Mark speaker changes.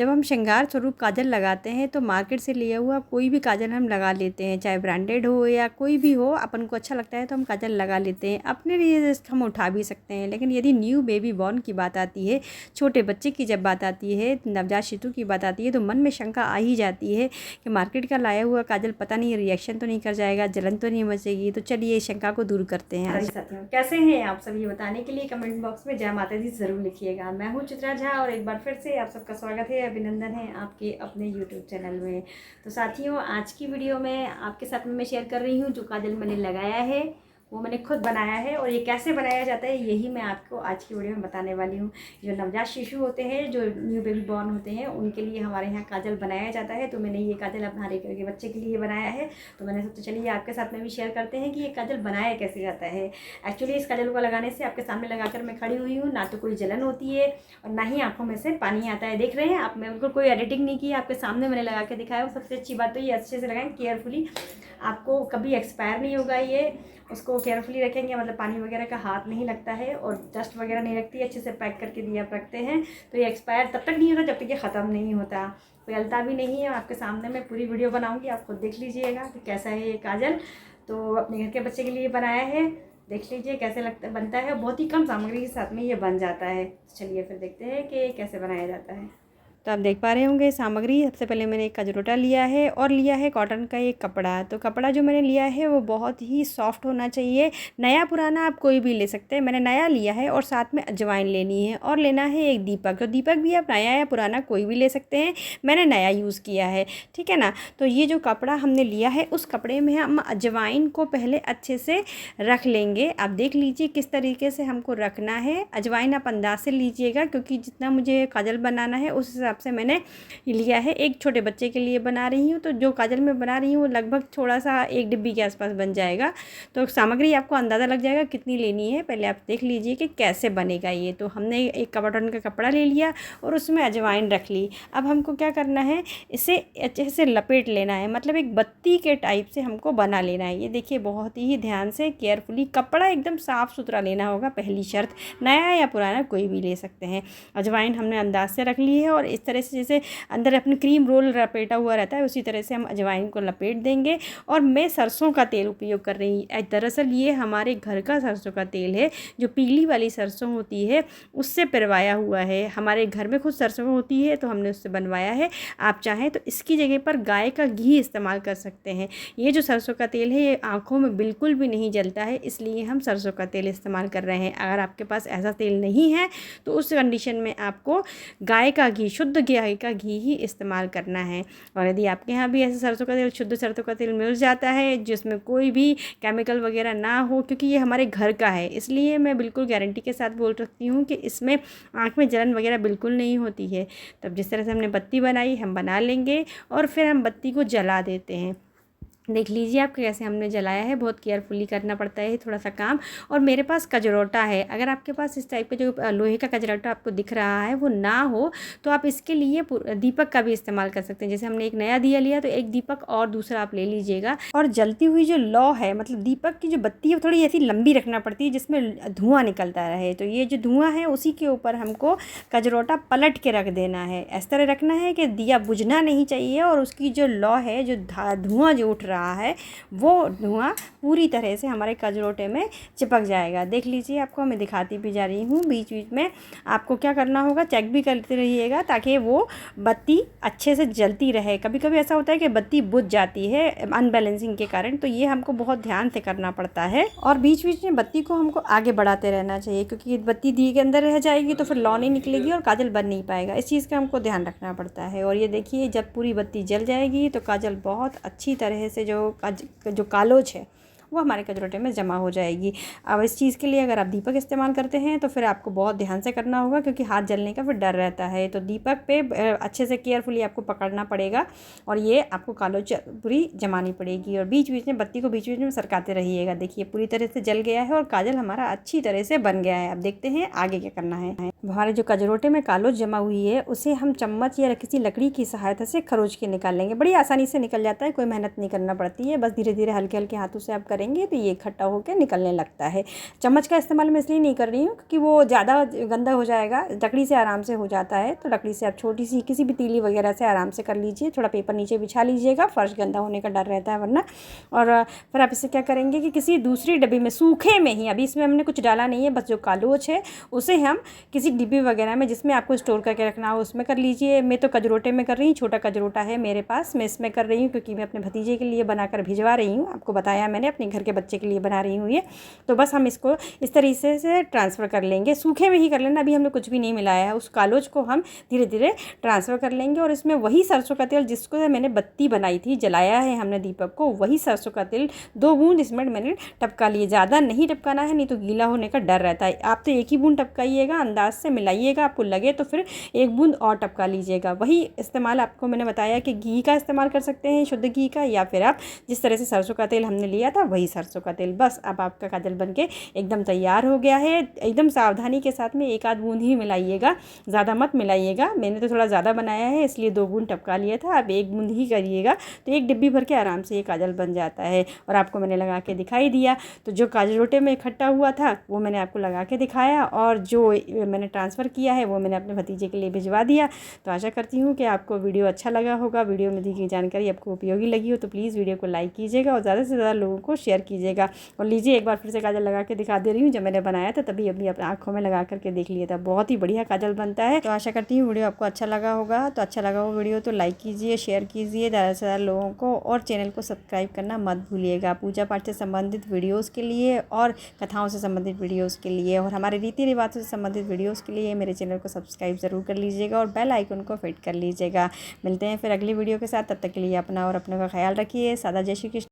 Speaker 1: जब हम श्रृंगार स्वरूप काजल लगाते हैं तो मार्केट से लिया हुआ कोई भी काजल हम लगा लेते हैं, चाहे ब्रांडेड हो या कोई भी हो, अपन को अच्छा लगता है तो हम काजल लगा लेते हैं। अपने लिए हम उठा भी सकते हैं, लेकिन यदि न्यू बेबी बॉर्न की बात आती है, छोटे बच्चे की जब बात आती है, नवजात शिशु की बात आती है, तो मन में शंका आ ही जाती है कि मार्केट का लाया हुआ काजल पता नहीं रिएक्शन तो नहीं कर जाएगा, जलन तो नहीं मचेगी। तो चलिए शंका को दूर करते हैं। आज साथियों, कैसे हैं आप सभी, बताने के लिए कमेंट बॉक्स में जय माता दी ज़रूर लिखिएगा। मैं हूँ चित्रा झा और एक बार फिर से आप सबका स्वागत है, अभिनंदन है आपके अपने यूट्यूब चैनल में। तो साथियों, आज की वीडियो में आपके साथ में मैं शेयर कर रही हूँ जो काजल मैंने लगाया है वो मैंने खुद बनाया है, और ये कैसे बनाया जाता है यही मैं आपको आज की वीडियो में बताने वाली हूँ। जो नवजात शिशु होते हैं, जो न्यू बेबी बॉर्न होते हैं, उनके लिए हमारे यहाँ काजल बनाया जाता है। तो मैंने ये काजल अपने के बच्चे के लिए बनाया है, तो मैंने सोचा चलिए आपके साथ में भी शेयर करते हैं कि ये काजल बनाया कैसे जाता है। एक्चुअली इस काजल को लगाने से आपके सामने लगाकर मैं खड़ी हुई हूँ, ना तो कोई जलन होती है और ना ही आँखों में से पानी आता है। देख रहे हैं आप, मैं बिल्कुल कोई एडिटिंग नहीं की, आपके सामने मैंने लगा के दिखाया। सबसे अच्छी बात तो ये अच्छे से लगाएं केयरफुली, आपको कभी एक्सपायर नहीं होगा। ये उसको केयरफुली रखेंगे, मतलब पानी वगैरह का हाथ नहीं लगता है और डस्ट वगैरह नहीं लगती है। अच्छे से पैक करके दिया आप रखते हैं तो ये एक्सपायर तब तक नहीं होता जब तक ये ख़त्म नहीं होता, फैलता भी नहीं है। आपके सामने मैं पूरी वीडियो बनाऊंगी, आप खुद देख लीजिएगा कि कैसा है ये काजल। तो अपने घर के बच्चे के लिए बनाया है, देख लीजिए कैसे लगता बनता है। बहुत ही कम सामग्री के साथ में ये बन जाता है। चलिए फिर देखते हैं कि कैसे बनाया जाता है। तो आप देख पा रहे होंगे सामग्री। सबसे पहले मैंने एक कजरोटा लिया है और लिया है कॉटन का एक कपड़ा। तो कपड़ा जो मैंने लिया है वो बहुत ही सॉफ्ट होना चाहिए, नया पुराना आप कोई भी ले सकते हैं। मैंने नया लिया है और साथ में अजवाइन लेनी है और लेना है एक दीपक। तो दीपक भी आप नया या पुराना कोई भी ले सकते हैं, मैंने नया यूज़ किया है, ठीक है ना। तो ये जो कपड़ा हमने लिया है उस कपड़े में हम अजवाइन को पहले अच्छे से रख लेंगे। आप देख लीजिए किस तरीके से हमको रखना है। अजवाइन आप अंदाज से लीजिएगा, क्योंकि जितना मुझे काजल बनाना है उस हिसाब से मैंने लिया है। एक छोटे बच्चे के लिए बना रही हूँ, तो जो काजल मैं बना रही हूँ वो लगभग थोड़ा सा एक डिब्बी के आसपास बन जाएगा। तो सामग्री आपको अंदाज़ा लग जाएगा कितनी लेनी है। पहले आप देख लीजिए कि कैसे बनेगा ये। तो हमने एक कॉटन का कपड़ा ले लिया और उसमें अजवाइन रख ली। अब हमको क्या करना है, इसे अच्छे से लपेट लेना है, मतलब एक बत्ती के टाइप से हमको बना लेना है। ये देखिए बहुत ही ध्यान से केयरफुली, कपड़ा एकदम साफ़ सुथरा लेना होगा, पहली शर्त। नया या पुराना कोई भी ले सकते हैं। अजवाइन हमने अंदाज से रख ली है और इस तरह से जैसे अंदर अपनी क्रीम रोल लपेटा हुआ रहता है उसी तरह से हम अजवाइन को लपेट देंगे। और मैं सरसों का तेल उपयोग कर रही हूँ। दरअसल ये हमारे घर का सरसों का तेल है, जो पीली वाली सरसों होती है उससे पिरवाया हुआ है। हमारे घर में खुद सरसों होती है तो हमने उससे बनवाया है। आप चाहें तो इसकी जगह पर गाय का घी इस्तेमाल कर सकते हैं। ये जो सरसों का तेल है ये आँखों में बिल्कुल भी नहीं जलता है, इसलिए हम सरसों का तेल इस्तेमाल कर रहे हैं। अगर आपके पास ऐसा तेल नहीं है तो उस कंडीशन में आपको गाय का घी, शुद्ध गाय का घी ही इस्तेमाल करना है। और यदि आपके यहाँ भी ऐसे सरसों का तेल, शुद्ध सरसों का तेल मिल जाता है जिसमें कोई भी केमिकल वगैरह ना हो, क्योंकि ये हमारे घर का है, इसलिए मैं बिल्कुल गारंटी के साथ बोल सकती हूँ कि इसमें आँख में जलन वगैरह बिल्कुल नहीं होती है। तब जिस तरह से हमने बत्ती बनाई हम बना लेंगे और फिर हम बत्ती को जला देते हैं। देख लीजिए आप कैसे हमने जलाया है, बहुत केयरफुली करना पड़ता है थोड़ा सा काम। और मेरे पास कजरोटा है, अगर आपके पास इस टाइप का जो लोहे का कजरोटा आपको दिख रहा है वो ना हो तो आप इसके लिए दीपक का भी इस्तेमाल कर सकते हैं। जैसे हमने एक नया दिया लिया तो एक दीपक और दूसरा आप ले लीजिएगा। और जलती हुई जो लौ है, मतलब दीपक की जो बत्ती है वो थोड़ी ऐसी लंबी रखना पड़ती है जिसमें धुआं निकलता रहे। तो ये जो धुआं है उसी के ऊपर हमको कजरोटा पलट के रख देना है। इस तरह रखना है कि दिया बुझना नहीं चाहिए और उसकी जो लौ है, जो धुआं जो उठ रहा है वो धुआं पूरी तरह से हमारे कजरोटे में चिपक जाएगा। देख लीजिए, आपको मैं दिखाती भी जा रही हूँ। बीच बीच में आपको क्या करना होगा, चेक भी करते रहिएगा ताकि वो बत्ती अच्छे से जलती रहे। कभी कभी ऐसा होता है कि बत्ती बुझ जाती है अनबैलेंसिंग के कारण, तो ये हमको बहुत ध्यान से करना पड़ता है। और बीच बीच में बत्ती को हमको आगे बढ़ाते रहना चाहिए, क्योंकि बत्ती दिए के अंदर रह जाएगी तो फिर लौ नहीं निकलेगी और काजल बन नहीं पाएगा। इस चीज़ का हमको ध्यान रखना पड़ता है। और ये देखिए, जब पूरी बत्ती जल जाएगी तो काजल बहुत अच्छी तरह से जो कालोज है वो हमारे कजरोटे में जमा हो जाएगी। अब इस चीज़ के लिए अगर आप दीपक इस्तेमाल करते हैं तो फिर आपको बहुत ध्यान से करना होगा, क्योंकि हाथ जलने का फिर डर रहता है। तो दीपक पे अच्छे से केयरफुली आपको पकड़ना पड़ेगा और ये आपको कालोज पूरी जमानी पड़ेगी। और बीच बीच में बत्ती को बीच बीच में सरकाते रहिएगा। देखिए पूरी तरह से जल गया है और काजल हमारा अच्छी तरह से बन गया है। अब देखते हैं आगे क्या करना है। हमारे जो कजरोटे में कालोज जमा हुई है उसे हम चम्मच या किसी लकड़ी की सहायता से खरोच के निकाल लेंगे। बड़ी आसानी से निकल जाता है, कोई मेहनत नहीं करना पड़ती है, बस धीरे धीरे हल्के हल्के हाथों से आप करें करेंगे तो ये इकट्ठा होकर निकलने लगता है। चम्मच का इस्तेमाल मैं इसलिए नहीं कर रही हूँ क्योंकि वो ज़्यादा गंदा हो जाएगा, लकड़ी से आराम से हो जाता है। तो लकड़ी से आप छोटी सी किसी भी तीली वगैरह से आराम से कर लीजिए, थोड़ा पेपर नीचे बिछा लीजिएगा, फर्श गंदा होने का डर रहता है वरना। और फिर आप इसे क्या करेंगे कि किसी दूसरी डब्बी में सूखे में ही, अभी इसमें हमने कुछ डाला नहीं है, बस जो कालोच है उसे हम किसी डिब्बी वगैरह में जिसमें आपको स्टोर करके रखना हो उसमें कर लीजिए। मैं तो कजरोटे में कर रही हूँ, छोटा कजरोटा है मेरे पास, मैं इसमें कर रही हूँ क्योंकि मैं अपने भतीजे के लिए बनाकर भिजवा रही हूँ। आपको बताया मैंने, अपने घर के बच्चे के लिए बना रही हूँ ये। तो बस हम इसको इस तरीके से ट्रांसफ़र कर लेंगे, सूखे में ही कर लेना, अभी हमने कुछ भी नहीं मिलाया है। उस कालोज को हम धीरे धीरे ट्रांसफ़र कर लेंगे और इसमें वही सरसों का तेल जिसको मैंने बत्ती बनाई थी, जलाया है हमने दीपक को, वही सरसों का तेल 2 बूंद इसमें मैंने टपका लिए। ज़्यादा नहीं टपकाना है, नहीं तो गीला होने का डर रहता है। आप तो एक ही बूंद टपकाइएगा, अंदाज से मिलाइएगा, आपको लगे तो फिर 1 बूंद और टपका लीजिएगा। वही इस्तेमाल आपको मैंने बताया कि घी का इस्तेमाल कर सकते हैं, शुद्ध घी का, या फिर आप जिस तरह से सरसों का तेल हमने लिया था वही सरसों का तेल। बस अब आपका काजल बनके एकदम तैयार हो गया है। एकदम सावधानी के साथ में 1 आध बूंद ही मिलाइएगा, ज़्यादा मत मिलाइएगा। मैंने तो थोड़ा ज़्यादा बनाया है इसलिए 2 बूंद टपका लिया था, अब 1 बूंद ही करिएगा तो 1 डिब्बी भर के आराम से ये काजल बन जाता है। और आपको मैंने लगा के दिखाई दिया। तो जो काजरोटे में इकट्ठा हुआ था वो मैंने आपको लगा के दिखाया, और जो मैंने ट्रांसफ़र किया है वो मैंने अपने भतीजे के लिए भिजवा दिया। तो आशा करती हूँ कि आपको वीडियो अच्छा लगा होगा, वीडियो में दी गई जानकारी आपको उपयोगी लगी हो तो प्लीज़ वीडियो को लाइक कीजिएगा और ज़्यादा से ज़्यादा लोगों को शेयर कीजिएगा। और लीजिए एक बार फिर से काजल लगा के दिखा दे रही हूँ, जब मैंने बनाया था तभी अभी अपनी आँखों में लगा करके देख लिया था, बहुत ही बढ़िया काजल बनता है। तो आशा करती हूँ वीडियो आपको अच्छा लगा होगा। तो अच्छा लगा हो वीडियो तो लाइक कीजिए, शेयर कीजिए ज़्यादा से ज़्यादा लोगों को, और चैनल को सब्सक्राइब करना मत भूलिएगा पूजा पाठ से संबंधित वीडियोज़ के लिए और कथाओं से संबंधित वीडियोज़ के लिए और हमारे रीति रिवाजों से संबंधित वीडियोज़ के लिए मेरे चैनल को सब्सक्राइब ज़रूर कर लीजिएगा और बेल आइकन को फिट कर लीजिएगा। मिलते हैं फिर अगली वीडियो के साथ, तब तक के लिए अपना और अपने का ख्याल रखिए। सादा जय श्री कृष्ण।